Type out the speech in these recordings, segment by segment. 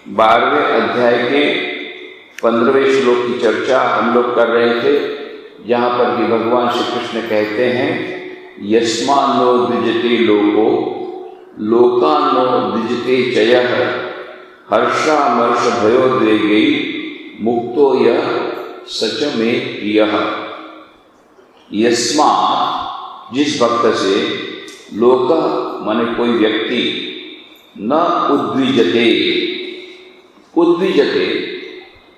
12वें अध्याय के 15वें श्लोक की चर्चा हम लोग कर रहे थे, जहाँ पर कि भगवान श्री कृष्ण कहते हैं यस्मान्नो द्विजते लोको लोकान्नो द्विजते चयः हर्षामर्ष भयोद्वेगै मुक्तो यः सच में प्रियः। यस्मात् जिस भक्त से लोक माने कोई व्यक्ति न उद्विजते, उद्विजते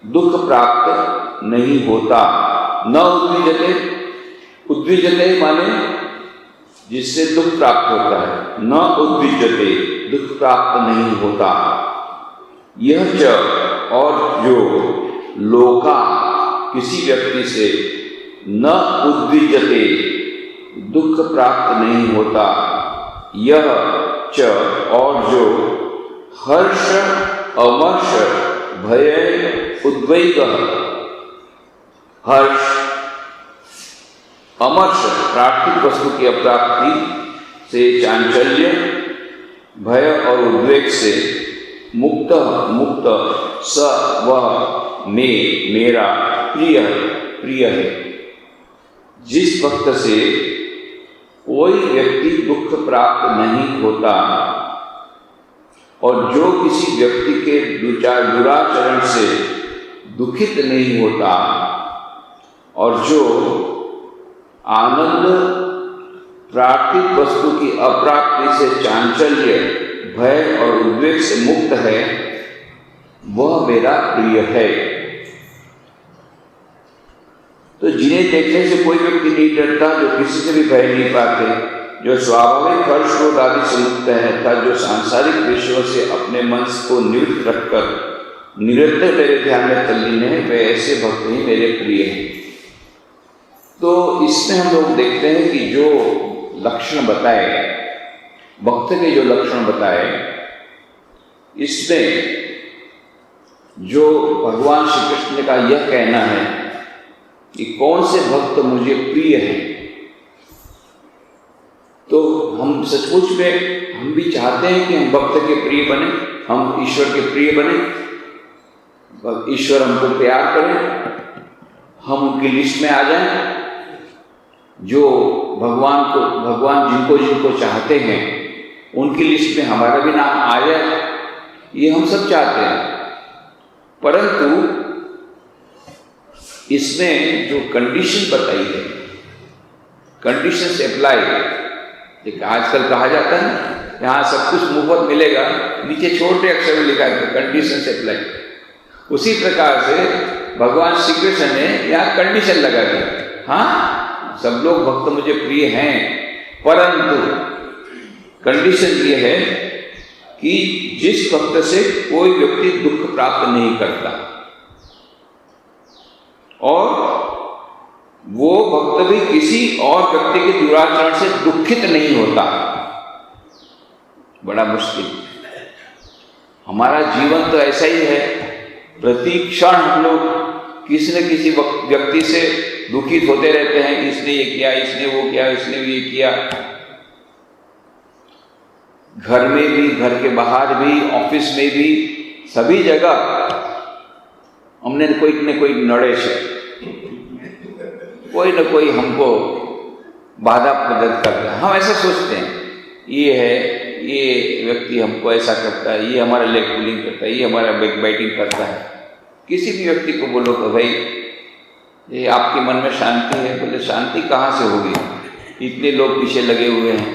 दुख प्राप्त नहीं होता, न उद्विजते, उद्विजते माने जिससे दुख प्राप्त होता है, न उद्विजते दुख प्राप्त नहीं होता। यह च और जो लोका किसी व्यक्ति से न उद्विजते दुख प्राप्त नहीं होता, यह च और जो हर्ष अमर्ष भय उद्वेग, हर्ष अमर्ष प्राकृतिक वस्तु की अप्राप्ति से चांचल्य, भय और उद्वेग से मुक्त मुक्त स वह में मेरा प्रिय प्रिय है। जिस भक्त से कोई व्यक्ति दुख प्राप्त नहीं होता और जो किसी व्यक्ति के दुराचरण से दुखित नहीं होता और जो आनंद प्राकृतिक वस्तु की अप्राप्ति से चांचल्य, भय और उद्वेग से मुक्त है, वह मेरा प्रिय है। तो जिन्हें देखने से कोई व्यक्ति नहीं डरता, जो किसी से भी भय नहीं पाते, जो स्वाभाविक हर्ष क्रोध आदि से मुक्त है तथा जो सांसारिक विषयों से अपने मन को निवृत्त रखकर निरंतर मेरे ध्यान में तल्लीन है, वे ऐसे भक्त ही मेरे प्रिय हैं। तो इसमें हम लोग देखते हैं कि जो लक्षण बताए, भक्त के जो लक्षण बताए, इसमें जो भगवान श्री कृष्ण का यह कहना है कि कौन से भक्त मुझे प्रिय है, तो हम सचमुच में हम भी चाहते हैं कि हम भक्त के प्रिय बने, हम ईश्वर के प्रिय बने, ईश्वर हमको प्यार करें, हम उनकी लिस्ट में आ जाएं। जो भगवान जिनको जिनको चाहते हैं उनकी लिस्ट में हमारा भी नाम आ जाए, ये हम सब चाहते हैं। परंतु इसमें जो कंडीशन बताई है, कंडीशन से अप्लाई, देखिए आजकल कहा जाता है ना, यहाँ सब कुछ मुफ्त मिलेगा, नीचे छोटे अक्षर में लिखा है कंडीशन से अप्लाई। उसी प्रकार से भगवान श्री कृष्ण ने यहाँ कंडीशन लगा दी, हाँ सब लोग भक्त मुझे प्रिय हैं, परंतु कंडीशन ये है कि जिस भक्त से कोई व्यक्ति दुख प्राप्त नहीं करता और वो भक्त भी किसी और व्यक्ति के दुराचरण से दुखित नहीं होता। बड़ा मुश्किल, हमारा जीवन तो ऐसा ही है, प्रति क्षण हम लोग किसी न किसी व्यक्ति से दुखित होते रहते हैं, इसने ये किया, इसने वो किया, इसने ये किया। घर में भी, घर के बाहर भी, ऑफिस में भी, सभी जगह हमने कोई न कोई नड़े से, कोई न कोई हमको बाधा प्रदत्त करता है। हम ऐसा सोचते हैं, ये है, ये व्यक्ति हमको ऐसा करता है, ये हमारा लेग पुलिंग करता है, ये हमारा बैक बाइटिंग करता है। किसी भी व्यक्ति को बोलो तो भाई ये आपके मन में शांति है, बोले शांति कहाँ से होगी, इतने लोग पीछे लगे हुए हैं,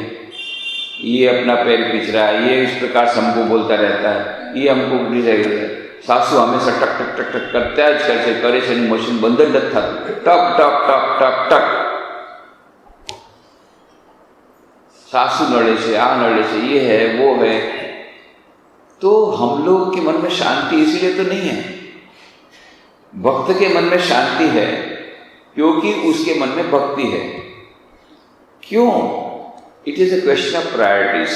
ये अपना पैर खींच रहा है, ये इस प्रकार से हमको बोलता रहता है, ये हमको बुरी रहेगा, सासू हमेशा टक टक टक टक करते हैं, कैसे करे से मशीन बंदर था, टक टक टक टक टक, सासू नड़े से, आ नड़े से, ये है वो है। तो हम लोग के मन में शांति इसीलिए तो नहीं है। भक्त के मन में शांति है क्योंकि उसके मन में भक्ति है। क्यों? It is a question of priorities.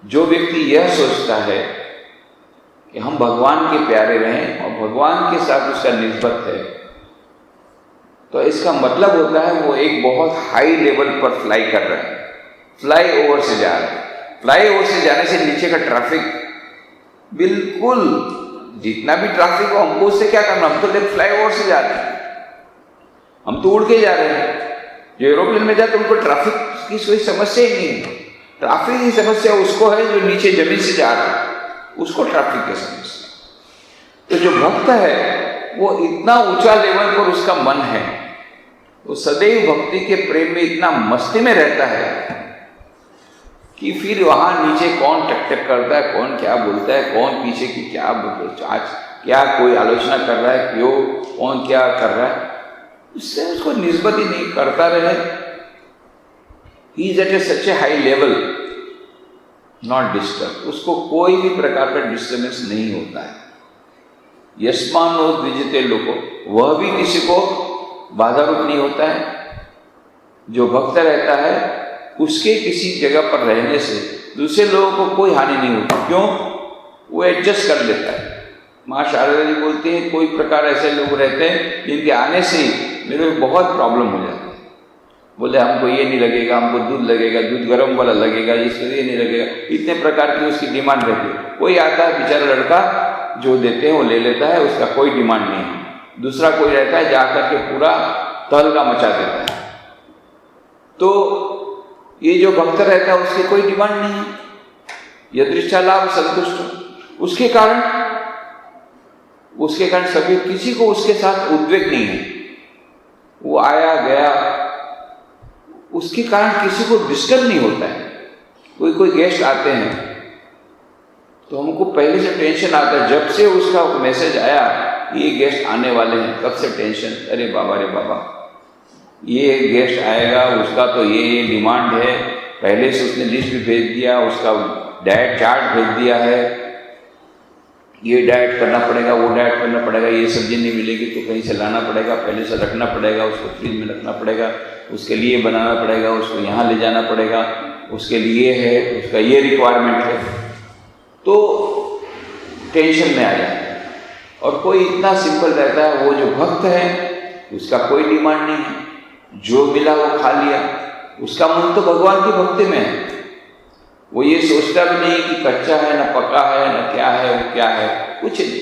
जो व्यक्ति यह सोचता है कि हम भगवान के प्यारे रहें और भगवान के साथ उसका निस्बत है, तो इसका मतलब होता है वो एक बहुत हाई लेवल पर फ्लाई कर रहा है, फ्लाई ओवर से जा रहा है। फ्लाई ओवर से जाने से नीचे का ट्रैफिक बिल्कुल जितना भी ट्रैफिक हो हमको उससे क्या करना, हम तो लेफ्ट फ्लाईओवर से जा रहे हैं, हम तो उड़ के जा रहे हैं। जो एरोप्लेन में जाते उनको ट्रैफिक की कोई समस्या ही नहीं है। ट्रैफिक की समस्या उसको है जो नीचे जमीन से जा रहा है, उसको ट्रैफिक की समस्या। तो जो भक्त है वो इतना ऊंचा लेवल पर उसका मन है, वो सदैव भक्ति के प्रेम में इतना मस्ती में रहता है कि फिर वहां नीचे कौन टक करता है, कौन क्या बोलता है, कौन पीछे की क्या आज क्या कोई आलोचना कर रहा है, क्यों कौन क्या कर रहा है, उससे उसको निस्बत ही नहीं करता रहे। He is at a such a high level, not disturb, उसको कोई भी प्रकार का डिस्टर्बेंस नहीं होता है। यस्मानो द्विजते लोको, वह भी किसी को बाधा रूप नहीं होता है। जो भक्त रहता है उसके किसी जगह पर रहने से दूसरे लोगों को कोई हानि नहीं होती। क्यों? वो एडजस्ट कर लेता है। माँ शारदा जी बोलती हैं कोई प्रकार ऐसे लोग रहते हैं जिनके आने से ही मेरे को बहुत प्रॉब्लम हो जाती है। बोले हमको ये नहीं लगेगा, हमको दूध लगेगा, दूध गर्म वाला लगेगा, इसको ये नहीं लगेगा, इतने प्रकार की उसकी डिमांड रहती है। कोई आता है बेचारा लड़का, जो देते हैं वो ले लेता है, उसका कोई डिमांड नहीं है। दूसरा कोई रहता है जाकर के पूरा तहलका मचा देता है। तो ये जो भक्त रहता है उसकी कोई डिमांड नहीं है, यदृच्छा लाभ संतुष्ट। उसके कारण सभी किसी को उसके साथ उद्वेग नहीं है। वो आया गया, उसके कारण किसी को डिस्टर्ब नहीं होता है। कोई गेस्ट आते हैं तो हमको पहले से टेंशन आता है, जब से उसका मैसेज आया ये गेस्ट आने वाले हैं तब से टेंशन, अरे बाबा ये गेस्ट आएगा, उसका तो ये डिमांड है, पहले से उसने लिस्ट भी भेज दिया, उसका डाइट चार्ट भेज दिया है, ये डाइट करना पड़ेगा, वो डाइट करना पड़ेगा, ये सब्जी नहीं मिलेगी तो कहीं से लाना पड़ेगा, पहले से रखना पड़ेगा, उसको फ्रिज में रखना पड़ेगा, उसके लिए बनाना पड़ेगा, उसको यहाँ ले जाना पड़ेगा, उसके लिए है, उसका ये रिक्वायरमेंट है, तो टेंशन में आ जाता है। और कोई इतना सिंपल रहता है, वो जो भक्त है उसका कोई डिमांड नहीं है, जो मिला वो खा लिया, उसका मन तो भगवान की भक्ति में है। वो ये सोचता भी नहीं कि कच्चा है ना पका है ना क्या है वो क्या है, कुछ नहीं।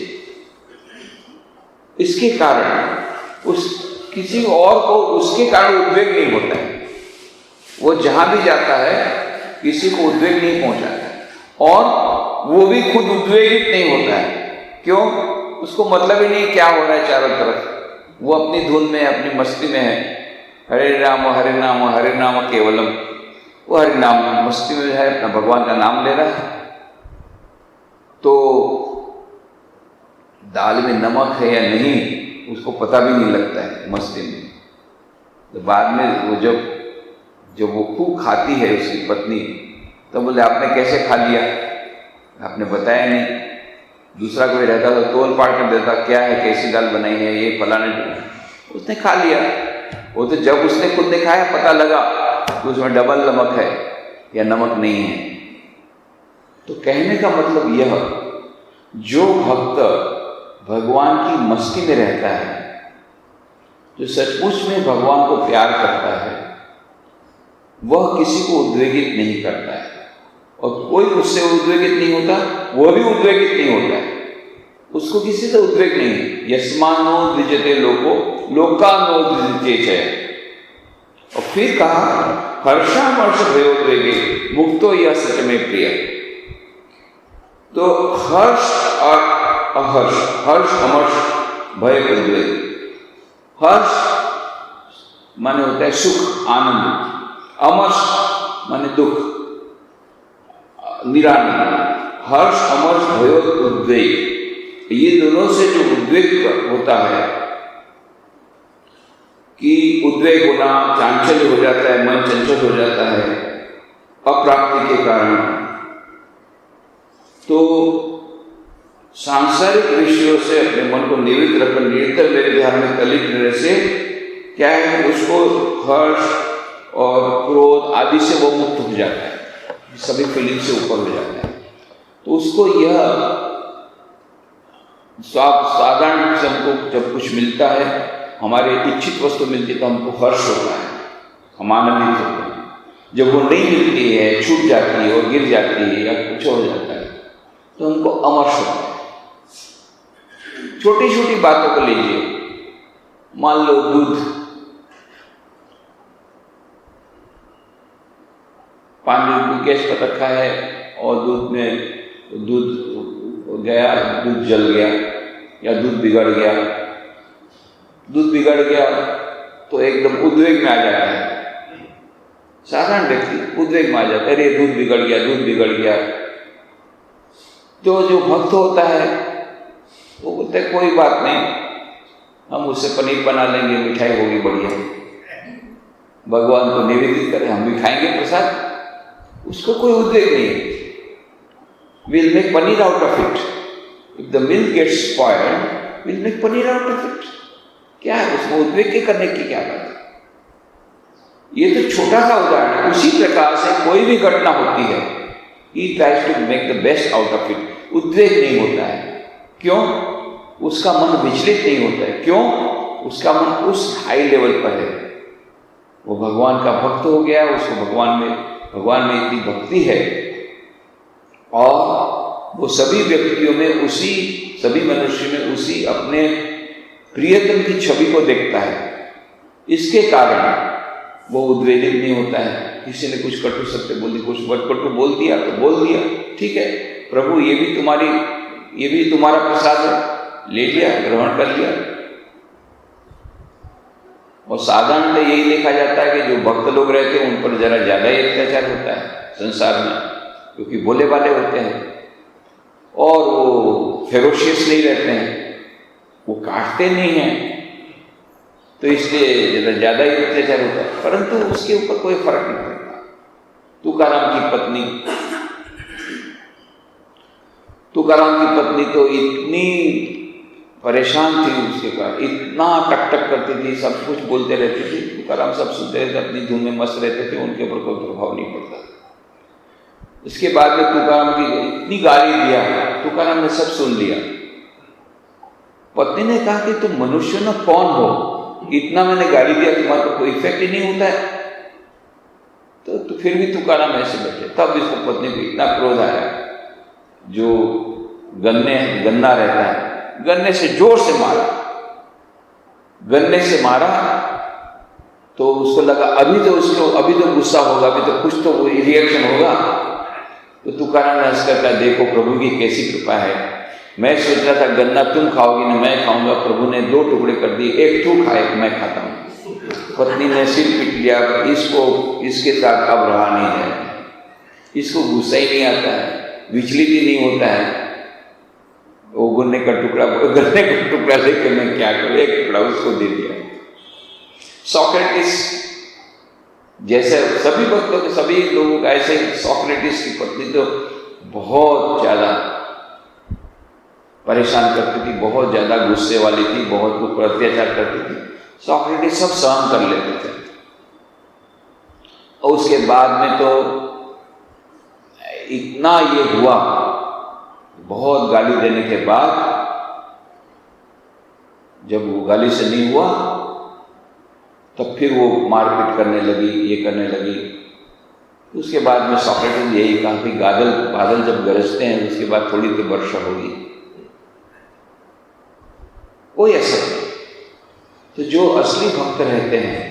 इसके कारण उस किसी और को उसके कारण उद्वेग नहीं होता है। वो जहां भी जाता है किसी को उद्वेग नहीं पहुंचाता है, और वो भी खुद उद्वेगित नहीं होता है। क्यों? उसको मतलब ही नहीं क्या हो रहा है चारों तरफ, वो अपनी धुन में अपनी मस्ती में है। हरे नाम केवलम, वो हरि नाम मस्ती में है, अपना भगवान का नाम ले रहा है। तो दाल में नमक है या नहीं उसको पता भी नहीं लगता है मस्ती में। तो बाद में वो जब वो खूब खाती है उसकी पत्नी, तो बोले आपने कैसे खा लिया, आपने बताया नहीं। दूसरा कोई रहता तो तोल पाड़ कर देता, क्या है कैसी दाल बनाई है, ये फलाने, उसने खा लिया। वो तो जब उसने खुद ने खाया पता लगा तो उसमें डबल नमक है या नमक नहीं है। तो कहने का मतलब यह, जो भक्त भगवान की मस्ती में रहता है, जो सचमुच में भगवान को प्यार करता है, वह किसी को उद्वेगित नहीं करता है, और कोई उससे उद्वेगित नहीं होता, वह भी उद्वेगित नहीं होता है, उसको किसी से उद्वेग नहीं है। यस्मानो द्विजते लोको लोकानो द्विजते च। और फिर कहा हर्षामर्ष भयोद्वेगे मुक्तो यह सच में प्रिय। तो हर्ष और अहर्ष, हर्ष अमर्ष भय उद्वेग। हर्ष माने होता है सुख आनंद, अमर्ष माने दुख निरानंद। हर्ष अमर्ष भयो उद्वेग, ये दोनों से जो उद्वेग होता है कि उद्वेग होना, चांचल्य हो जाता है, मन चंचल हो जाता है अप्राप्ति के कारण, तो सांसारिक विषयों से अपने मन को निवृत्त रखकर निरंतर मेरे ध्यान में तल्लीन रहने से क्या है, उसको हर्ष और क्रोध आदि से वो मुक्त हो जाता है, सभी फीलिंग से ऊपर हो जाता है। तो उसको यह साधारण से हमको जब कुछ मिलता है, हमारे इच्छित वस्तु मिलती है तो हमको हर्ष होता है, हम आनंदित होते हैं। जब वो नहीं मिलती है, छूट जाती है और गिर जाती है या कुछ हो जाता है, तो हमको अमर्ष होता है। छोटी छोटी बातों को लीजिए, मान लो दूध, पानी गैस पर रखा है और दूध गया, दूध जल गया या दूध बिगड़ गया। दूध बिगड़ गया तो एकदम उद्वेग में आ जाता है, साधारण व्यक्ति उद्वेग में आ जाता है, अरे दूध बिगड़ गया, दूध बिगड़ गया। तो जो भक्त होता है वो बोलते हैं कोई बात नहीं, हम उससे पनीर बना लेंगे, मिठाई होगी बढ़िया, भगवान को निवेदित करें, हम भी खाएंगे प्रसाद। उसको कोई उद्वेग नहीं है। We'll make paneer out of it. If the milk gets spoiled, we'll make paneer out of it. क्या है उसको उद्वेग के करने की क्या बात है? ये तो छोटा सा उदाहरण है। उसी प्रकार से कोई भी घटना होती है, he tries to make the best out of it. उद्वेग नहीं होता है। क्यों? उसका मन विचलित नहीं होता है। क्यों? उसका मन उस हाई लेवल पर है, वो भगवान का भक्त हो गया, उसको भगवान में इतनी भक्ति है और वो सभी व्यक्तियों में सभी मनुष्य में उसी अपने प्रियतम की छवि को देखता है। इसके कारण वो उद्वेलित नहीं होता है। किसी ने कुछ कटु सत्य बोल दी, कुछ कटु बोल दिया तो बोल दिया, ठीक है प्रभु, ये भी तुम्हारा प्रसाद है, ले लिया, ग्रहण कर लिया। और साधारणतः यही देखा जाता है कि जो भक्त लोग रहते हैं उन पर जरा ज्यादा ही अत्याचार होता है संसार में, क्योंकि बोले वाले होते हैं और वो फेरोशियस नहीं रहते हैं, वो काटते नहीं हैं, तो इसलिए जरा ज्यादा ही अत्याचार होता है। परंतु उसके ऊपर कोई फर्क नहीं पड़ता। तुकाराम की पत्नी तो इतनी परेशान थी, उसके बाद इतना टक करती थी, सब कुछ बोलते रहती थी। तुकाराम सब सुनते रहते, अपनी धुन में मस्त रहते थे, उनके ऊपर कोई प्रभाव नहीं पड़ता। इसके बाद में तुकाराम की इतनी गाली दिया, तुकाराम ने सब सुन लिया। पत्नी ने कहा कि तुम मनुष्य न कौन हो, इतना मैंने गाली दिया, तुम्हारे को कोई इफेक्ट ही नहीं होता है। तो फिर भी तुकाराम ऐसे बैठे। तब इसको पत्नी को इतना क्रोध आया, जो गन्ना रहता है, गन्ने से जोर से मारा। तो उसको लगा अभी तो गुस्सा होगा, अभी तो कुछ तो रिएक्शन होगा। तो तुकाराम ने हंसकर कहा, देखो प्रभु की कैसी कृपा है, मैं सोच रहा था गन्ना तुम खाओगी ना मैं खाऊंगा, प्रभु ने 2 टुकड़े कर दिए, एक तू खाए मैं खाता हूँ। पत्नी ने सिर पीट लिया, इसके साथ अब रहा नहीं है, इसको गुस्सा ही नहीं आता है, विचलित ही नहीं होता है। वो गन्ने का टुकड़ा लेके मैं क्या करूँ, एक टुकड़ा उसको दे दिया। सोक्रेटिस जैसे सभी भक्तों के, सभी लोगों का ऐसे ही, सोक्रेटिस की पत्नी तो बहुत ज्यादा परेशान करती थी, बहुत ज्यादा गुस्से वाली थी, बहुत लोग पर अत्याचार करती थी। सोक्रेटिस सब सहन कर लेते थे। और उसके बाद में तो इतना ये हुआ, बहुत गाली देने के बाद जब वो गाली से नहीं हुआ तब फिर वो मारपीट करने लगी, ये करने लगी। उसके बाद में सोक्रेटिस यही कहा कि बादल जब गरजते हैं उसके बाद थोड़ी तो वर्षा होगी, कोई असर नहीं। तो जो असली भक्त रहते हैं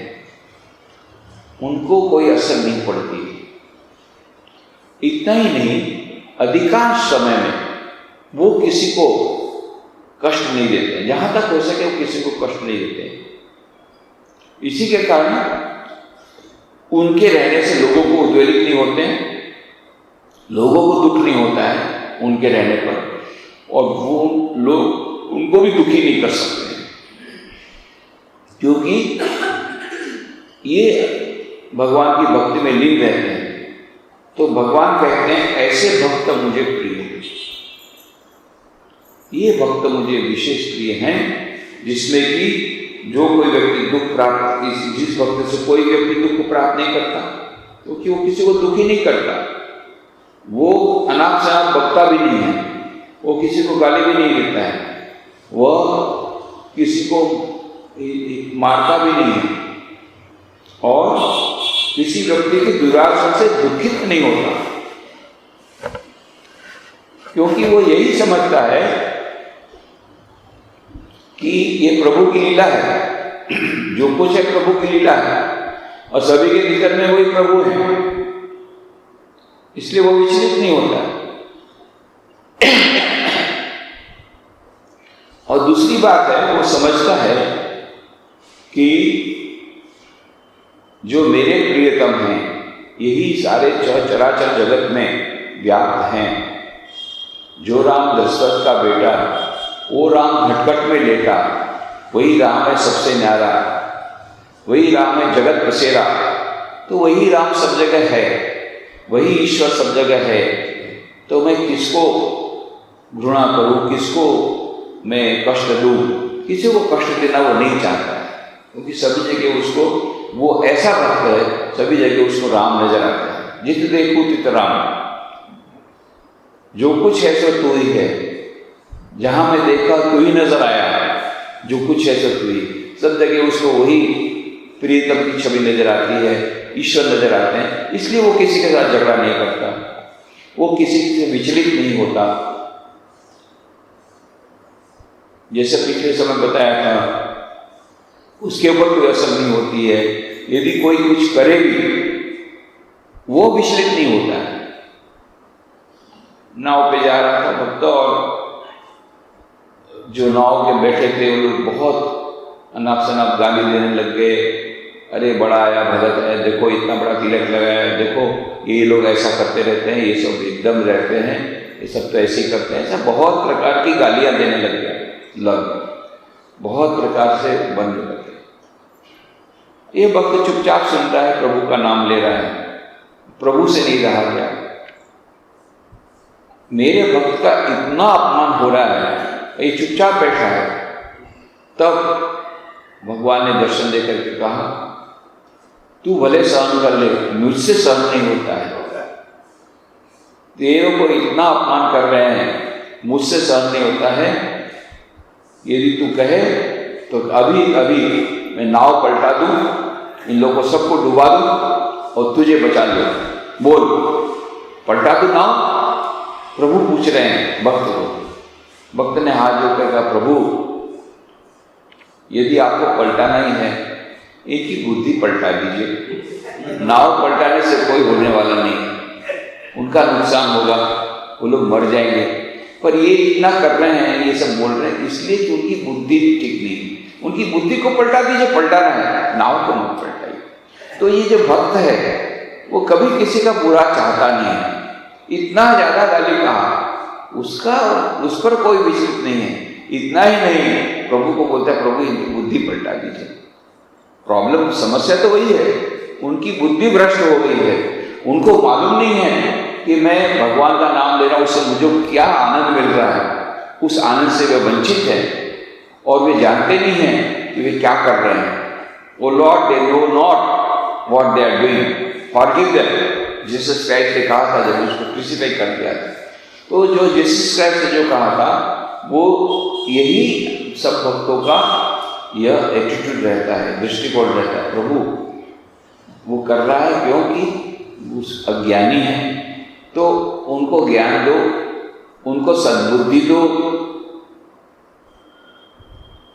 उनको कोई असर नहीं पड़ती। इतना ही नहीं, अधिकांश समय में वो किसी को कष्ट नहीं देते, जहां तक हो सके वो किसी को कष्ट नहीं देते। इसी के कारण उनके रहने से लोगों को उद्वेलित नहीं होते हैं, लोगों को दुख नहीं होता है उनके रहने पर, और वो लोग उनको भी दुखी नहीं कर सकते, क्योंकि ये भगवान की भक्ति में लीन रहते हैं। तो भगवान कहते हैं ऐसे भक्त मुझे प्रिय हैं, ये भक्त मुझे विशेष प्रिय हैं, जिसमें कि जो कोई व्यक्ति दुख प्राप्त, जिस भक्त से कोई व्यक्ति दुख प्राप्त नहीं करता, क्योंकि वो किसी को दुखी नहीं करता, वो अनाप शनाप बकता भी नहीं है, वो किसी को गाली भी नहीं देता है, वह किसी को मारता भी नहीं है, और किसी व्यक्ति की दुराशा से दुखित नहीं होता। क्योंकि वो यही समझता है कि ये प्रभु की लीला है, जो कुछ है प्रभु की लीला है और सभी के भीतर में वही प्रभु है, इसलिए वो विचलित नहीं होता। और दूसरी बात है, वो समझता है कि जो मेरे प्रियतम हैं यही सारे चराचर जगत में व्याप्त हैं। जो राम दशरथ का बेटा, वो राम घटघट में लेटा, वही राम है सबसे न्यारा, वही राम है जगत बसेरा। तो वही राम सब जगह है, वही ईश्वर सब जगह है। तो मैं किसको घृणा करूं, किसको मैं कष्ट दूं? किसी को कष्ट देना वो नहीं चाहता है, क्योंकि सभी जगह उसको, वो ऐसा भक्त है, सभी जगह उसको राम नजर आता है। जित देखूं तित राम, जो कुछ है सो तू ही है, जहां मैं देखा तू ही नजर आया, जो कुछ है सो तू ही। सब जगह उसको वही प्रियतम की छवि नजर आती है, ईश्वर नजर आते हैं। इसलिए वो किसी के साथ झगड़ा नहीं करता, वो किसी से विचलित नहीं होता। जैसे पिछले समय बताया था, उसके ऊपर कोई असर नहीं होती है। यदि कोई कुछ करे भी, वो विचलित नहीं होता है। नाव पे जा रहा था भक्त, और जो नाव के बैठे थे वो लोग बहुत अनाप शनाप गाली देने लग गए। अरे बड़ा आया भगत है, देखो इतना बड़ा तिलक लगाया है, देखो ये लोग ऐसा करते रहते हैं, ये सब एकदम रहते हैं, ये सब तो ऐसे ही करते हैं। ऐसा बहुत प्रकार की गालियां देने लग गया, बहुत प्रकार से बंद लगे। ये भक्त चुपचाप सुन रहा है, प्रभु का नाम ले रहा है, प्रभु से नहीं रहा गया। मेरे भक्त का इतना अपमान हो रहा है, ये चुपचाप बैठा है। तब भगवान ने दर्शन देकर के कहा, तू भले सहन कर ले, मुझसे सहन नहीं होता है। तेरे को इतना अपमान कर रहे हैं, मुझसे सहन नहीं होता है। यदि तू कहे तो अभी अभी मैं नाव पलटा दूं, इन लोगों को सबको डुबा दूं और तुझे बचा लूं। बोल, पलटा दूं नाव? प्रभु पूछ रहे हैं भक्त को। भक्त ने हाथ जोड़कर कहा, प्रभु यदि आपको पलटाना ही है, एक ही बुद्धि पलटा दीजिए। नाव पलटाने से कोई होने वाला नहीं, उनका नुकसान होगा, वो लोग मर जाएंगे। पर ये इतना कर रहे हैं, ये सब बोल रहे हैं, इसलिए कि उनकी बुद्धि ठीक नहीं। उनकी बुद्धि को पलटा दीजिए, पलटाना है, नाव को मत पलटाइए। तो ये जो भक्त है वो कभी किसी का बुरा चाहता नहीं है। इतना ज्यादा गाली कहा, उसका उस पर कोई विचलित नहीं है। इतना ही नहीं, प्रभु को बोलता है, प्रभु इनकी बुद्धि पलटा दीजिए। प्रॉब्लम, समस्या तो वही है, उनकी बुद्धि भ्रष्ट हो गई है। उनको मालूम नहीं है कि मैं भगवान का नाम ले रहा हूं, उससे मुझे क्या आनंद मिल रहा है। उस आनंद से वे वंचित है और वे जानते नहीं हैं कि वे क्या कर रहे हैं। O Lord, they know not what they are doing, forgive them. Jesus Christ ने कहा था जब उसको क्रूसिफाई कर दिया था। तो जो जीसस क्राइस्ट ने जो कहा था, वो यही सब भक्तों का यह एटीट्यूड रहता है, दृष्टिकोण रहता है। प्रभु वो कर रहा है क्योंकि उस अज्ञानी है, तो उनको ज्ञान दो, उनको सद्बुद्धि दो।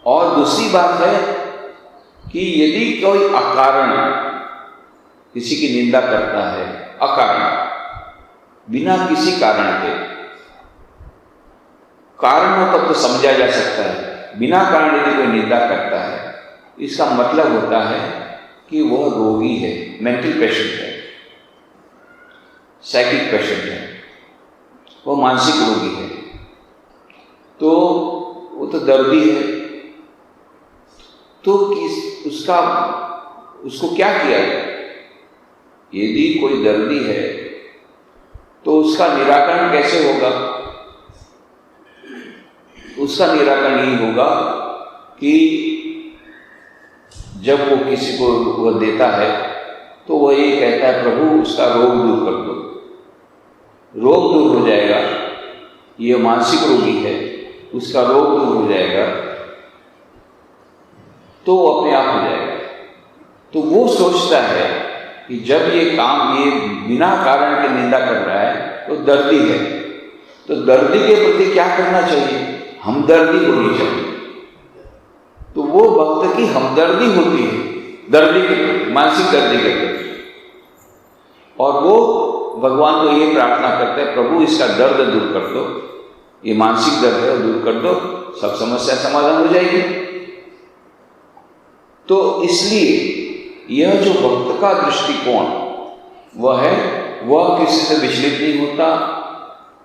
और दूसरी बात है कि यदि कोई अकारण किसी की निंदा करता है, अकारण, बिना किसी कारण के, कारण हो तब तो समझा जा सकता है, बिना कारण यदि कोई निंदा करता है, इसका मतलब होता है कि वह रोगी है, मेंटल पेशेंट है, साइकिक पेशेंट है, वो मानसिक रोगी है। तो वो तो दर्दी है, तो उसको क्या किया जाए? यदि कोई दर्दी है तो उसका निराकरण कैसे होगा? उसका निराकरण यही होगा कि जब वो किसी को वह देता है तो वह ये कहता है, प्रभु उसका रोग दूर कर दो। रोग दूर हो जाएगा, ये मानसिक रोगी है, उसका रोग दूर हो जाएगा, तो वो अपने आप हो जाएगा। तो वो सोचता है कि जब ये काम, ये बिना कारण के निंदा कर रहा है तो दर्दी है, तो दर्दी के प्रति क्या करना चाहिए? हमदर्दी होनी चाहिए। तो वो भक्त की हमदर्दी होती है दर्दी के प्रति, मानसिक दर्दी के प्रति, और वो भगवान को ये प्रार्थना करते हैं, प्रभु इसका दर्द दूर कर दो, ये मानसिक दर्द है दूर कर दो, सब समस्या समाधान हो जाएगी। तो इसलिए यह जो भक्त का दृष्टिकोण वह किसी से विचलित नहीं होता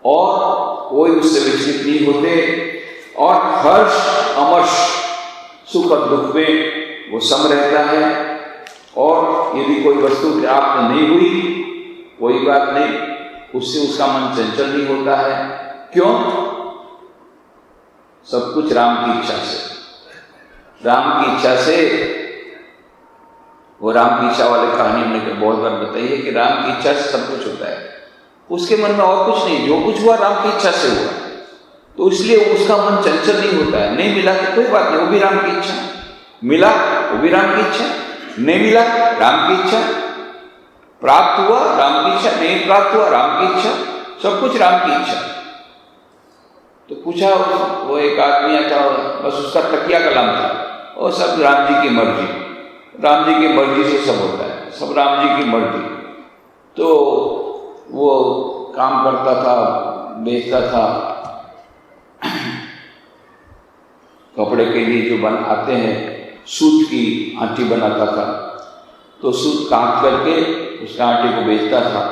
और कोई उससे विचलित नहीं होते, और हर्ष अमर्ष सुख और दुख में वो सम रहता है। और यदि कोई वस्तु प्राप्त नहीं हुई, कोई बात नहीं, उससे उसका मन चंचल नहीं होता है। क्यों? सब कुछ राम की इच्छा से, राम की इच्छा से। वो राम की इच्छा वाली कहानी हमने बहुत बार बताई है कि राम की इच्छा से सब कुछ होता है, उसके मन में और कुछ नहीं, जो कुछ हुआ राम की इच्छा से हुआ, तो इसलिए उसका मन चंचल नहीं होता है। नहीं मिला तो कोई बात नहीं, वो भी राम की इच्छा, मिला वो भी राम की इच्छा, नहीं मिला राम की इच्छा, प्राप्त हुआ राम की इच्छा, नहीं प्राप्त हुआ राम की इच्छा, सब कुछ राम की इच्छा। तो पूछा वो एक आदमी आता, बस उसका तकिया कलाम था, और सब राम जी की मर्जी, राम जी की मर्जी से सब होता है, सब राम जी की मर्जी। तो वो काम करता था, बेचता था, कपड़े के लिए जो आते हैं सूत की आंटी बनाता था, तो सूत काट करके उस आंटी को बेचता था।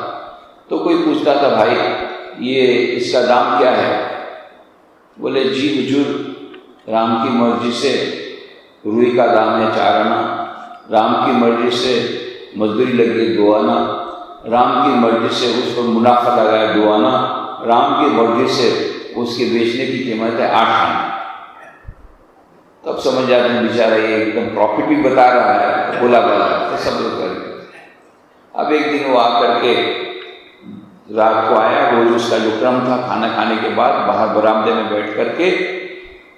तो कोई पूछता था, भाई ये इसका दाम क्या है? बोले जी हुजूर, राम की मर्जी से रुई का दाम है 4 आना, राम की मर्जी से मजदूरी लगी 2 आना, राम की मर्जी से उस पर मुनाफा लगाया 2 आना, राम की मर्जी से उसके बेचने की कीमत है 8 आना। तब समझ जाते हैं बेचारा ये एकदम प्रॉफिट भी बता रहा है, बोला तो सब लोग करेंगे। अब एक दिन वो आकर के रात को आया, रोज उसका जो क्रम था, खाना खाने के बाद बाहर बरामदे में बैठ करके,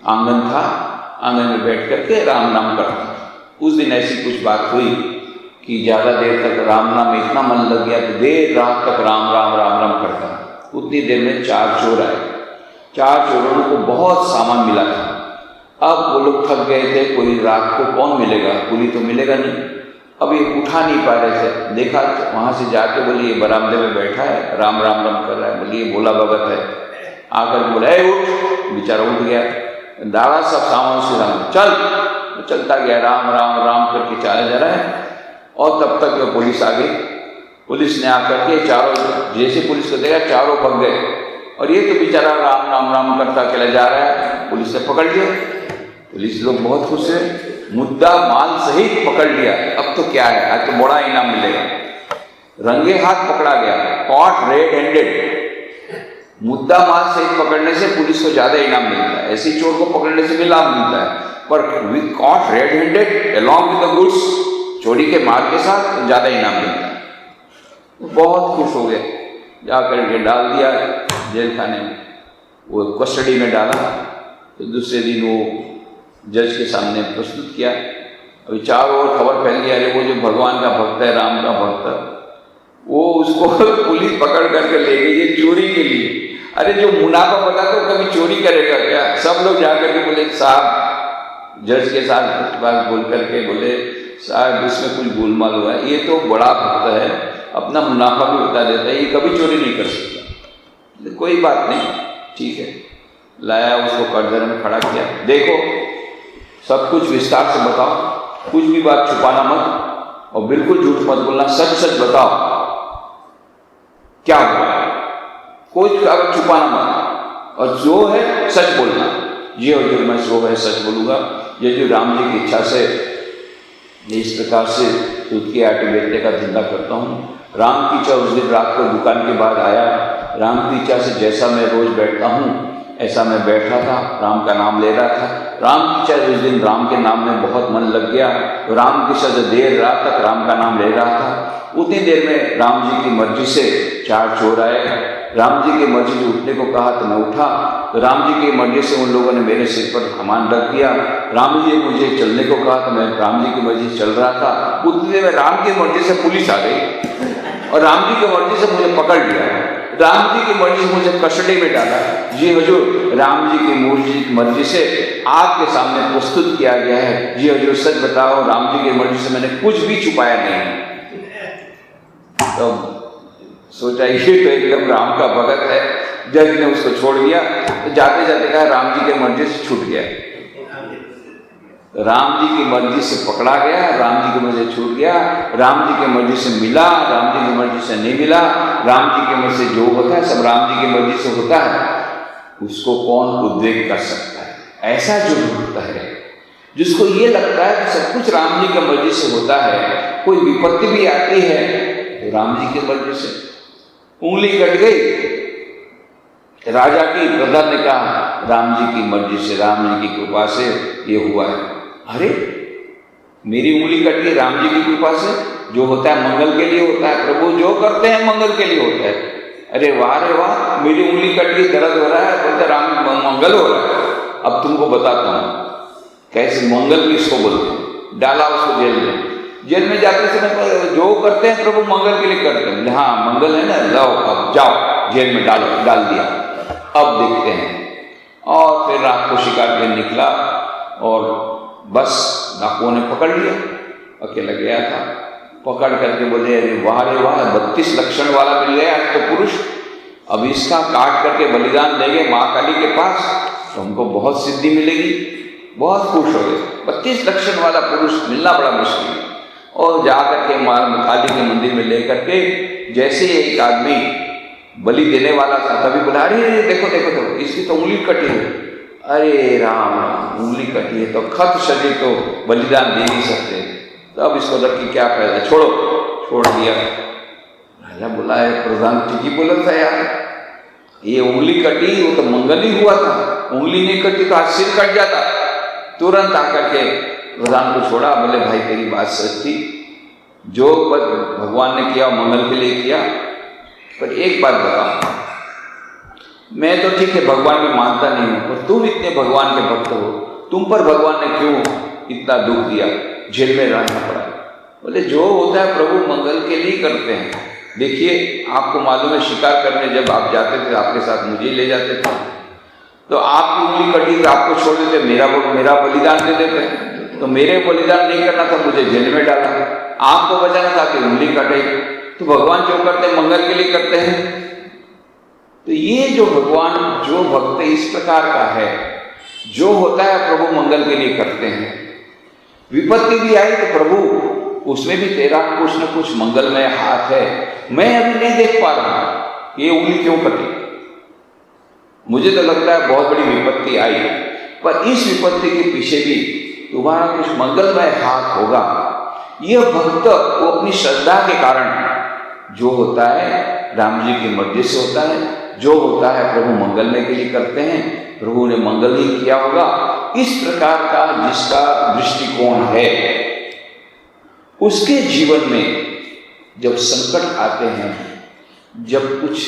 आंगन था, आंगन में बैठ करके राम नाम करता। उस दिन ऐसी कुछ बात हुई कि ज़्यादा देर तक राम नाम में इतना मन लग गया तो देर रात तक राम राम राम राम करता। उतनी देर में 4 चोर आए। 4 चोरों को बहुत सामान मिला था। अब वो लोग थक गए थे, कोई रात को कौन मिलेगा, कुली तो मिलेगा नहीं। अब ये उठा नहीं पा रहे थे, देखा वहाँ से जाके बोले ये बरामदे में बैठा है, राम राम राम कर रहा है, बोलिए भोला भगत है। आकर बोला उठ, बेचारा उठ गया, दाड़ा सब सामान से राम, चल, तो चलता गया, राम राम राम करके चला जा रहा है। और तब तक वो पुलिस आ गई। पुलिस ने आकर के चारों, जैसे पुलिस को देखा चारों भग गए, और ये तो बेचारा राम राम राम करता चला जा रहा है। पुलिस ने पकड़ लिया। पुलिस लोग बहुत खुश है, मुद्दा माल सहित पकड़ लिया। अब तो क्या है, आज तो बड़ा इनाम मिलेगा। रंगे हाथ पकड़ा गया, कॉट रेड हैंडेड। मुद्दा माल सहित पकड़ने से पुलिस को ज्यादा इनाम मिलता है, ऐसे चोर को पकड़ने से भी लाभ मिलता है, पर with cot red handed along with the goods, चोरी के माल के साथ ज्यादा इनाम मिलता है। तो बहुत खुश हो गए, जाकर के डाल दिया जेल खाने में, वो कस्टडी में डाला। तो दूसरे दिन वो जज के सामने प्रस्तुत किया। अभी चारों ओर खबर फैल गई, अरे वो जो भगवान का भक्त है, राम का भक्त, वो उसको पुलिस पकड़ करके ले गई है चोरी के लिए। अरे जो मुनाफा बता तो कभी चोरी करेगा क्या? सब लोग जाकर के बोले साहब, जज के साथ बात बोल करके बोले साहब इसमें कुछ गोलमाल हुआ है, ये तो बड़ा भक्त है, अपना मुनाफा भी बता देता है, ये कभी चोरी नहीं कर सकता। कोई बात नहीं, ठीक है। लाया, उसको कटघरे में खड़ा किया, देखो सब कुछ विस्तार से बताओ, कुछ भी बात छुपाना मत, और बिल्कुल झूठ मत बोलना, सच सच बताओ क्या हुआ है, कोई कागज छुपाना मत, और जो है सच बोलना। ये हजूर मैं जो है सच बोलूँगा। ये जो राम जी की इच्छा से इस प्रकार से दूध की आटे बेचने का धंधा करता हूँ। राम की इच्छा उस दिन रात को दुकान के बाद आया, राम की इच्छा से जैसा मैं रोज बैठता हूँ ऐसा मैं बैठा था, राम का नाम ले रहा था। राम की इच्छा उस दिन राम के नाम में बहुत मन लग गया, राम की इच्छा से देर रात तक राम का नाम ले रहा था। उतनी देर में राम जी की मर्जी से 4 चोर आए। राम जी की मर्जी से उठने को कहा तो मैं उठा, तो राम जी की मर्जी से उन लोगों ने मेरे सिर पर सामान रख दिया। राम जी ने मुझे चलने को कहा तो मैं राम जी की मर्जी से चल रहा था। उतनी देर में राम की मर्जी से पुलिस आ गई और राम जी की मर्जी से मुझे पकड़ लिया। राम जी की मर्जी से मुझे कस्टडी में डाला। जी हुजूर, राम जी की मर्जी से आपके सामने प्रस्तुत किया गया है। जी हुजूर, सच बताओ, राम जी की मर्जी से मैंने कुछ भी छुपाया नहीं। तो सोचा ये तो एकदम राम का भगत है। जज ने उसको छोड़ दिया, तो जाते जाते कहा राम जी की मर्जी से छूट गया। राम जी की मर्जी से पकड़ा गया, राम जी की मर्जी से छूट गया, राम जी की मर्जी से मिला, राम जी की मर्जी से नहीं मिला। राम जी की मर्जी से जो होता है सब राम जी की मर्जी से होता है। उसको कौन उद्वेग कर सकता है? ऐसा जो भक्त है, जिसको ये लगता है कि सब कुछ राम जी की मर्जी से होता है, कोई विपत्ति भी आती है तो राम जी की मर्जी से। उंगली कट गई, राजा की प्रधान ने कहा राम जी की मर्जी से, राम जी की कृपा से ये हुआ है। अरे मेरी उंगली कट गई राम जी की कृपा से, जो होता है मंगल के लिए होता है, प्रभु जो करते हैं मंगल के लिए होता है। अरे वाह रे वाह, मेरी उंगली कट गई, दर्द हो रहा है, बोलते राम मंगल हो रहा है। अब तुमको बताता हूँ कैसे मंगल किसको बोलते हैं। डाला उसको जेल में। जेल में जाते समय जो करते हैं प्रभु मंगल के लिए करते हैं। हाँ मंगल है ना, लाओ अब जाओ जेल में डाल दिया। अब देखते हैं। और फिर रात को शिकार के निकला और बस डाकुओं ने पकड़ लिया। अकेला गया था, पकड़ करके बोले अरे वाह रे वाह, 32 लक्षण वाला मिल गया आज तो पुरुष। अब इसका काट करके बलिदान देंगे माँ काली के पास तो हमको बहुत सिद्धि मिलेगी। बहुत खुश हो गए। 32 लक्षण वाला पुरुष मिलना बड़ा मुश्किल है। और जाकर के माँ काली के मंदिर में लेकर के जैसे एक आदमी बलि देने वाला था, तभी बोला अरे देखो देखो देखो, इसकी तो उंगली कटी है। अरे राम राम, उंगली कटी है तो खत शरीर तो बलिदान दे नहीं सकते, तो अब इसको रख के क्या फायदा, छोड़ो। छोड़ दिया। राजा बोला है प्रधान ठीक ही बोला था यार, ये उंगली कटी वो तो मंगल ही हुआ था, उंगली नहीं कटी तो आज सिर कट जाता। तुरंत आकर के प्रधान को छोड़ा। बोले भाई तेरी बात सच थी, जो भगवान ने किया मंगल के लिए किया, पर एक बात बता, मैं तो ठीक है भगवान में मानता नहीं हूं, पर तुम इतने भगवान के भक्त हो, तुम पर भगवान ने क्यों इतना दुख दिया, जेल में रहना पड़ा? बोले जो होता है प्रभु मंगल के लिए करते हैं। देखिए आपको मालूम है शिकार करने जब आप जाते थे आपके साथ मुझे ले जाते थे, तो आपकी उंगली कटी तो आपको छोड़ देते, मेरा बलिदान दे देते। तो मेरे बलिदान नहीं करना था, मुझे जेल में डाला। आपको बचाना था कि उंगली कटे। तो भगवान जो करते हैं मंगल के लिए करते हैं। तो ये जो भगवान जो भक्त इस प्रकार का है, जो होता है प्रभु मंगल के लिए करते हैं। विपत्ति भी आई तो प्रभु उसमें भी तेरा कुछ न कुछ मंगलमय हाथ है। मैं अभी नहीं देख पा रहा ये उंगली क्यों कटी, मुझे तो लगता है बहुत बड़ी विपत्ति आई, पर इस विपत्ति के पीछे भी तुम्हारा कुछ मंगलमय हाथ होगा। यह भक्त वो अपनी श्रद्धा के कारण जो होता है राम जी की मर्जी से होता है, जो होता है प्रभु मंगलमय के लिए करते हैं, प्रभु ने मंगल ही किया होगा। इस प्रकार का जिसका दृष्टिकोण है, उसके जीवन में जब संकट आते हैं, जब कुछ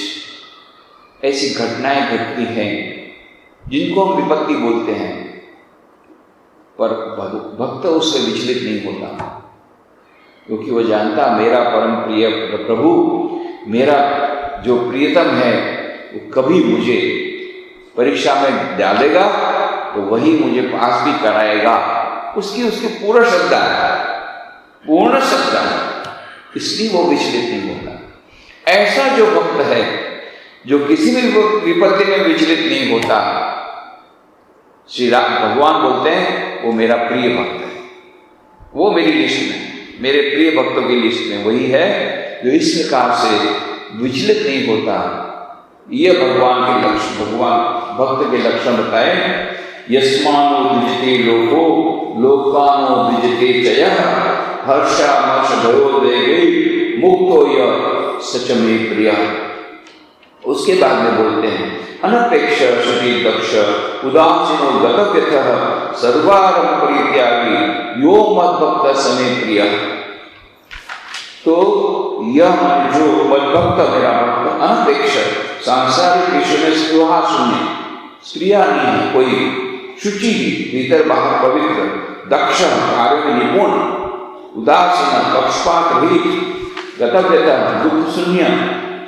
ऐसी घटनाएं घटती हैं जिनको हम विपत्ति बोलते हैं, पर भक्त उससे विचलित नहीं होता, क्योंकि वो जानता मेरा परम प्रिय प्रभु, मेरा जो प्रियतम है वो कभी मुझे परीक्षा में डालेगा तो वही मुझे पास भी कराएगा। उसकी पूर्ण श्रद्धा है, पूर्ण श्रद्धा है, इसलिए वो विचलित नहीं होता। ऐसा जो भक्त है जो किसी भी विपत्ति में विचलित नहीं होता, श्री राम भगवान बोलते हैं वो मेरा प्रिय भक्त है, वो मेरी लिस्ट में, मेरे प्रिय भक्तों की लिस्ट में वही है जो इस प्रकार से विचलित नहीं होता। ये भगवान के लक्षण, भगवान भक्त के लक्षण बताए। यस्मानो द्विजते लोको लोकानो द्विजते चयः हर्षामर्ष भयोदये मुक्तो यः सच मे प्रियः। उसके बाद में बोलते हैं अनपेक्ष शरीर दक्ष उदासीनो गतव्यतः सर्वारंभ परित्यागी यो मद्भक्त समे प्रियः। तो यह जो मद्भक्त मेरा भक्त अनपेक्ष, सांसारिक विषय में स्पृहा शून्य, स्त्रिया नहीं है कोई, शुचि भीतर बाहर पवित्र, दक्ष कार्य में निपुण, उदासीन पक्षपात रहित, गतव्यता दुख शून्य,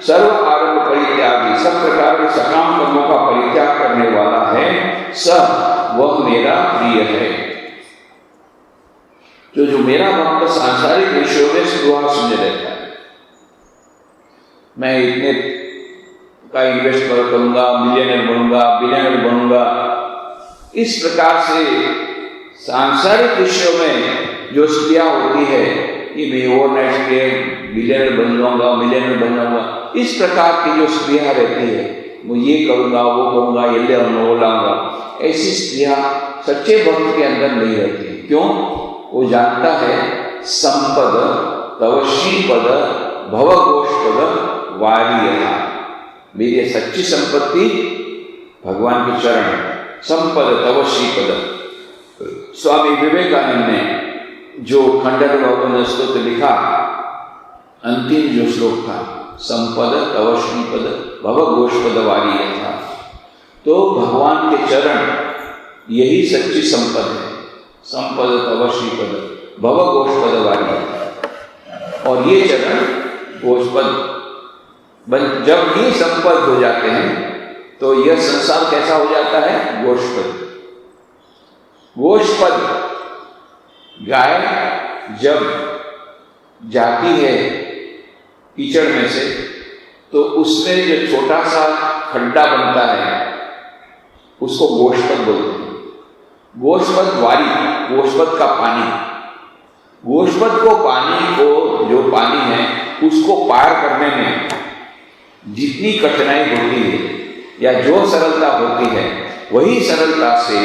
सर्व आरंभ परित्यागी, सब प्रकार के सकाम कर्मों का परित्याग करने वाला है, सब वह मेरा प्रिय है। तो जो मेरा भक्त सांसारिक विषयों में स्पृहाशून्य रहता है, मैं इतने का इन्वेस्ट करूंगा, मिलियनर बनूंगा, बिलियनर बनूंगा, इस प्रकार से सांसारिक विषयों में जो स्प्रिया होती है कि मैं ओवरनाइट के बिलियनर बन जाऊंगा, मिलियनर बन जाऊंगा, इस प्रकार की जो स्प्रिया रहती है, वो ये करूंगा, वो करूंगा, ये ले आऊंगा, वो लाऊंगा, ऐसी स्प्रिया सच्चे भक्त के अंदर नहीं रहती। क्यों? वो जानता है संपद तव श्रीपद भवघोषपद वारियः, मेरी सच्ची संपत्ति भगवान के चरण है। संपद तव श्रीपद, स्वामी विवेकानंद ने जो खंडन भवन स्तोत्र लिखा, अंतिम जो श्लोक था, संपद तव श्रीपद भवघोषपद वारियः, तो भगवान के चरण यही सच्ची संपद है। संपद तव श्रीपद भवघोषपद वारियः, और ये चरण घोषपद जब ये संपद हो जाते हैं तो यह संसार कैसा हो जाता है? गोष्पद। गोष्पद गाय जब जाती है कीचड़ में से, तो उसमें जो छोटा सा खड्डा बनता है उसको गोष्पद बोलते हैं। गोष्पद वारी, गोष्पद का पानी, गोष्पद को पानी को जो पानी है उसको पार करने में जितनी कठिनाई होती है या जो सरलता होती है, वही सरलता से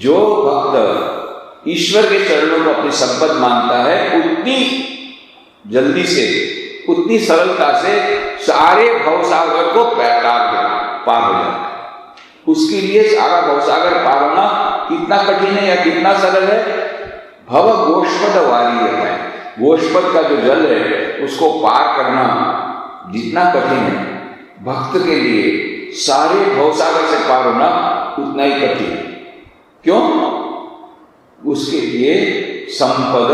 जो भक्त ईश्वर के चरणों को अपनी संपद मानता है, उतनी जल्दी से, उतनी सरलता से सारे भवसागर को पार हो जाता है। उसके लिए सारा भवसागर पार होना कितना कठिन है या कितना सरल है? भवघोषपद वारियः है। गोष्पद का जो जल है उसको पार करना जितना कठिन है, भक्त के लिए सारे भवसागर से पार होना उतना ही कठिन है। क्यों? उसके लिए संपद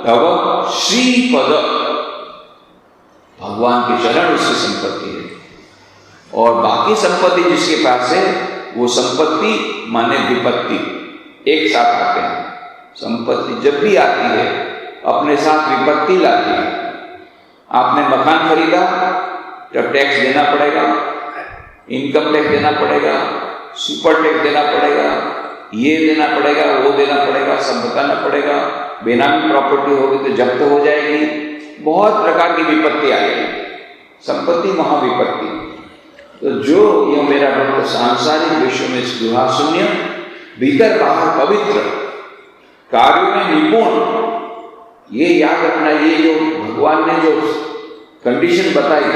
तव श्रीपद, भगवान के चरण उसकी संपत्ति है। और बाकी संपत्ति जिसके पास है, वो संपत्ति माने विपत्ति एक साथ आते हैं। संपत्ति जब भी आती है अपने साथ विपत्ति लाती है। आपने मकान खरीदा तो टैक्स देना पड़ेगा, इनकम टैक्स देना पड़ेगा, सुपर टैक्स देना पड़ेगा, ये देना पड़ेगा, वो देना पड़ेगा, सब बताना पड़ेगा। बेनामी प्रॉपर्टी होगी तो जब्त हो जाएगी, बहुत प्रकार की विपत्ति आएगी, संपत्ति महाविपत्ति। तो जो यह मेरा भक्त सांसारिक विश्व में स्पृहा शून्य, भीतर बाहर पवित्र, कार्यों में निपुण, ये याद रखना, ये जो भगवान ने जो कंडीशन बताई,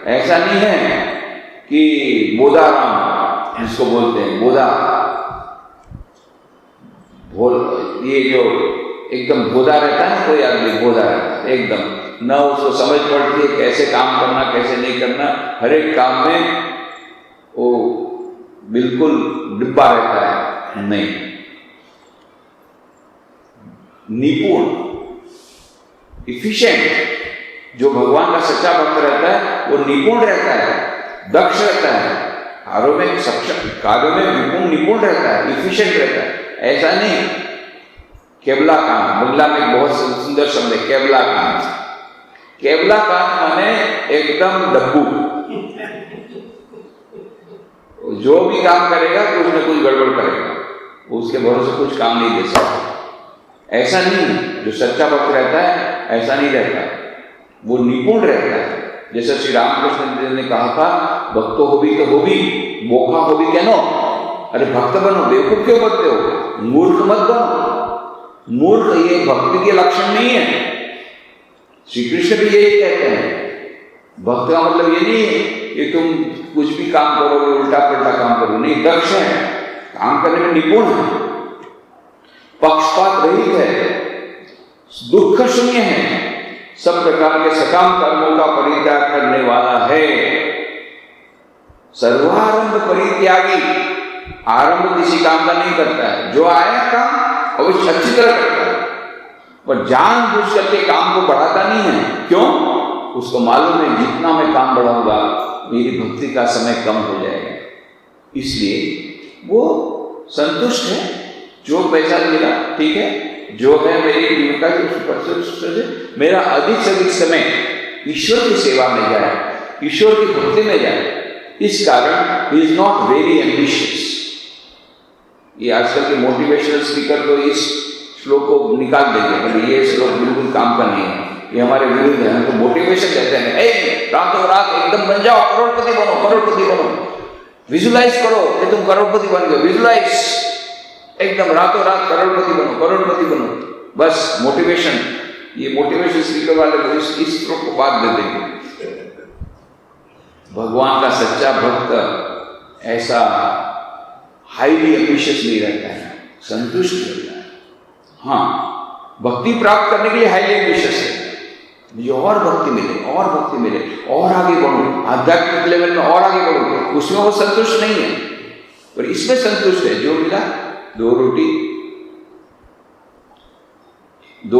ऐसा नहीं है कि बोधाराम जिसको बोलते हैं, बोधा ये जो एकदम बोधा रहता है, कोई आदमी बोधा रहता है एकदम, न उसको समझ पड़ती है कैसे काम करना कैसे नहीं करना, हर एक काम में वो बिल्कुल डिब्बा रहता है। नहीं, निपुण, इफिशिएंट, जो भगवान का सच्चा भक्त रहता है वो निपुण रहता है, दक्ष रहता है, कार्यों में सक्षम, कार्यों में निपुण रहता है, इफिशिएंट रहता है। ऐसा नहीं केवला काम, बंगला में बहुत सुंदर शब्द है केवला काम। केवला काम माने एकदम डब्बू, जो भी काम करेगा कुछ न कुछ गड़बड़ करेगा, उसके भरोसे कुछ काम नहीं दे सकता। ऐसा नहीं, जो सच्चा भक्त रहता है ऐसा नहीं रहता, वो निपुण रहता है। जैसे श्री रामकृष्ण ने कहा था, भक्त हो भी तो हो भी, बोखा हो भी क्या नो, अरे भक्त बनो, बेवकूफ क्यों बनते हो, मूर्ख मत बनो। मूर्ख ये भक्ति के लक्षण नहीं है। श्री कृष्ण भी यही कहते हैं, भक्त का मतलब ये नहीं है कि तुम कुछ भी काम करोगे, उल्टा पलटा काम करोगे, नहीं, दक्ष है, काम करने में निपुण है, पक्षपात रहित है, दुख शून्य है, सब प्रकार के सकाम कर्मों का परित्याग करने वाला है, सर्वारंभ परित्यागी, आरंभ किसी काम का नहीं करता है, जो आया काम अवश्य अच्छी तरह करता है, पर जानबूझ करके काम को बढ़ाता नहीं है। क्यों? उसको मालूम है जितना मैं काम बढ़ाऊंगा मेरी भक्ति का समय कम हो जाएगा, इसलिए वो संतुष्ट है। जो पैसा मिला ठीक है, जो है मेरी जीविका जो मेरा अधिक से अधिक समय ईश्वर की सेवा में जाए, ईश्वर की भक्ति में जाए। इस कारण he is not very ambitious. ये आजकल के मोटिवेशनल स्पीकर तो इस श्लोक को निकाल देंगे, मतलब ये श्लोक बिल्कुल काम का नहीं है, ये हमारे विरुद्ध है। हम तो मोटिवेशन देते हैं, रातों रात एकदम बन जाओ, करोड़पति बनो, करोड़पति बनो, विजुलाइज करो कि तुम करोड़पति बन गए, विजुलाइज, एकदम रातों रात करोड़पति बनो, करोड़पति बनो, बस मोटिवेशन। ये मोटिवेशन स्पीकर वाले इस श्लोक को बात दे देंगे। भगवान का सच्चा भक्त ऐसा हाईली एम्बिशियस नहीं रहता है, संतुष्ट रहता है। हाँ, भक्ति प्राप्त करने के लिए हाईली एम्बिशियस है, मुझे और भक्ति मिले, और भक्ति मिले, और आगे बढ़ूं, आध्यात्मिक लेवल में और आगे बढ़ूं, उसमें वो संतुष्ट नहीं है। पर इसमें संतुष्ट है, जो मिला, दो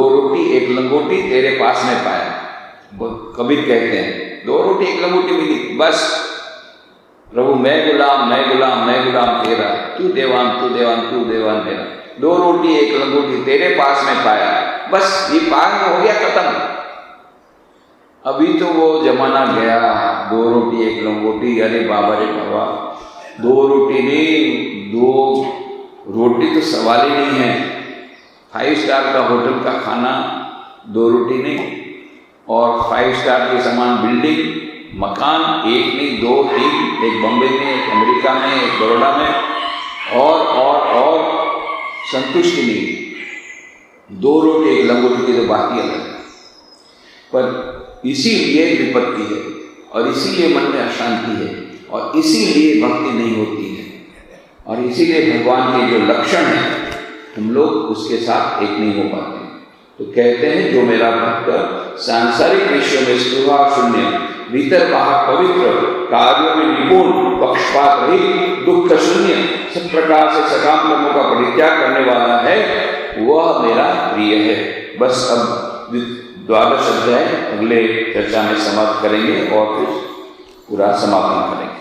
रोटी एक लंगोटी तेरे पास में पाया। कबीर कहते हैं 2 रोटी 1 लंगोटी मिली, बस प्रभु मैं गुलाम तेरा, तू देवान तेरा। 2 रोटी 1 लंगोटी तेरे पास में पाया, बस ये पार हो गया, खत्म। अभी तो वो जमाना गया, 2 रोटी 1 लंगोटी, अरे बाबा रे बाबा, 2 रोटी नहीं, 2 रोटी तो सवाल ही नहीं है। 5 स्टार का होटल का खाना 2 रोटी नहीं, और 5 स्टार के समान बिल्डिंग, मकान 1 नहीं 2 3, एक बम्बई में, एक अमेरिका में, एक बड़ौदा में, और संतुष्टि नहीं। 2 रोटी 1 लंगोटी की तो बात ही अलग है। पर इसीलिए विपत्ति है, और इसीलिए मन में अशांति है, और इसीलिए भक्ति नहीं होती है, और इसीलिए भगवान के जो लक्षण हैं हम लोग उसके साथ एक नहीं हो पाते। तो कहते हैं जो मेरा भक्त सांसारिक विषयों में स्पृहा शून्य, भीतर बाहर पवित्र, कार्यों में निपुण, पक्षपात रहित, दुख शून्य, सब प्रकार से सकाम कर्मों का परित्याग करने वाला है, वह मेरा प्रिय है। बस अब 12 अध्याय अगले चर्चा में समाप्त करेंगे और फिर पूरा समापन करेंगे।